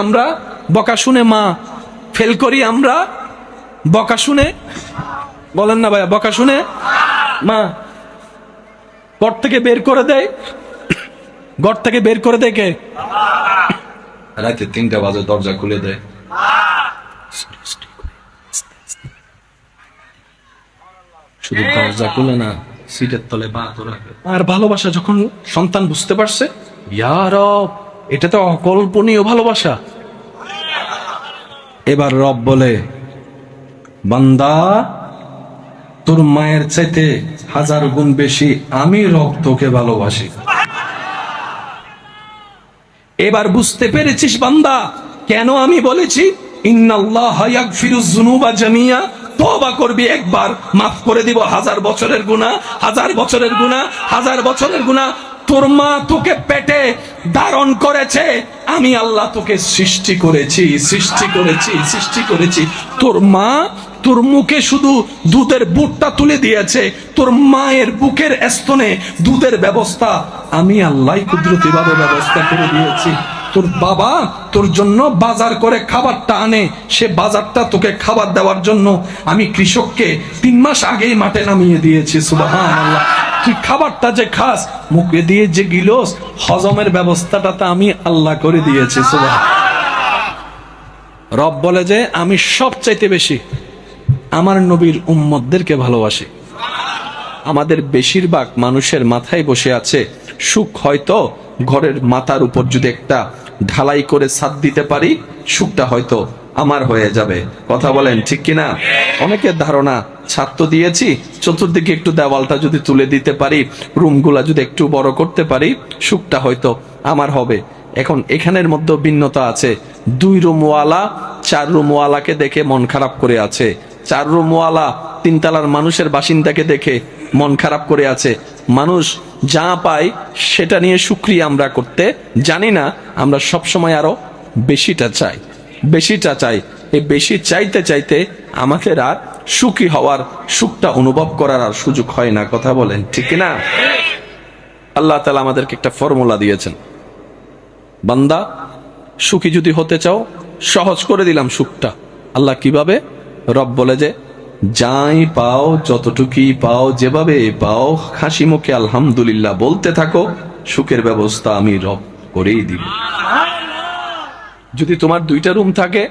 আমরা বকা শুনে মা ফেল করি, আমরা বকা শুনে, বলেন না ভাইয়া, বকা শুনে মা ঘর থেকে বের করে দেয়। ঘর থেকে বের করে দেয় কে? রাতে 3টা বাজে দরজা খুলে দেয়। শুধু দরজা খুলে না, সিটের তলে পা তো রাখে। আর ভালোবাসা যখন সন্তান বুঝতে পারছে, ইয়া রব, এটা তো অকল্পনীয় ভালোবাসা। এবার রব বলে, বান্দা তোর মায়ের চাইতে 1000 গুণ বেশি আমি রব তোকে ভালোবাসি। এবার বুঝতে পেরেছিস বান্দা, কেন আমি বলেছি ইন্নাল্লাহা ইয়াগফিরুয যুনুবা জামিয়া, তওবা করবি একবার, মাফ করে দিব 1000 বছরের গুনাহ, 1000 বছরের গুনাহ, 1000 বছরের গুনাহ। তোর মা তোকে পেটে ধারণ করেছে, আমি আল্লাহ তোকে সৃষ্টি করেছি, সৃষ্টি করেছি, সৃষ্টি করেছি। তোর মা তোর মুখে শুধু দুধের বুটটা তুলে দিয়েছে, তোর মায়ের বুকের স্তনে দুধের ব্যবস্থা আমি আল্লাহ কুদরতি ভাবে ব্যবস্থা করে দিয়েছি। তোর বাবা তোর জন্য বাজার করে খাবারটা আনে, সে বাজারটা তোকে খাবার দেওয়ার জন্য আমি কৃষককে 3 মাস আগেই মাঠে নামিয়ে দিয়েছি। সুবহানাল্লাহ। তুই খাবারটা যে খাস, মুখে দিয়ে যে গিলস, হজমের ব্যবস্থাটা তো আমি আল্লাহ করে দিয়েছি। সুবহানাল্লাহ। রব বলে যে আমি সবচাইতে বেশি আমার নবীর উম্মতদেরকে ভালোবাসি। আমাদের বেশিরভাগ মানুষের মাথায় বসে আছে সুখ, হয়তো ঘরের মাথার উপর যদি একটা ঢালাই করে ছাদ দিতে পারি, সুখটা হয়তো আমার হয়ে যাবে। কথা বলেন ঠিক কিনা? অনেকের ধারণা ছাদ তো দিয়েছি, চতুর্দিকে একটু দেওয়ালটা যদি তুলে দিতে পারি, রুমগুলা যদি একটু বড় করতে পারি, সুখটা হয়তো আমার হবে। এখন এখানের মধ্যে ভিন্নতা আছে। 2 রুমওয়ালা 4 রুমওয়ালাকে দেখে মন খারাপ করে আছে, 4 রুমওয়ালা 3 তলার মানুষের বাসিন্দাকে দেখে মন খারাপ করে আছে। মানুষ যা পায় সেটা নিয়ে শুকরিয়া আমরা করতে জানি না, আমরা সবসময় আরো বেশিটা চাই, বেশিটা চাই। এই বেশি চাইতে চাইতে আমাদের আর সুখী হওয়ার, সুখটা অনুভব করার আর সুযোগ হয় না। কথা বলেন ঠিক না? আল্লাহ তাআলা আমাদেরকে একটা ফর্মুলা দিয়েছেন, বান্দা সুখী যদি হতে চাও, সহজ করে দিলাম সুখটা। আল্লাহ কিভাবে? রব বলে যে যাই পাও, যতটুকুই পাও, যেভাবে পাও, হাসি মুখে আলহামদুলিল্লাহ বলতে থাকো, সুখের ব্যবস্থা আমি রব করেই দিব। যদি তোমার 2টা রুম থাকে,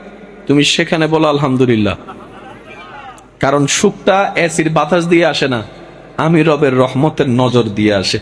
তুমি সেখানে বলো আলহামদুলিল্লাহ, কারণ সুখটা এসির বাতাস দিয়ে আসে না, আমি রবের রহমতের নজর দিয়ে আসে।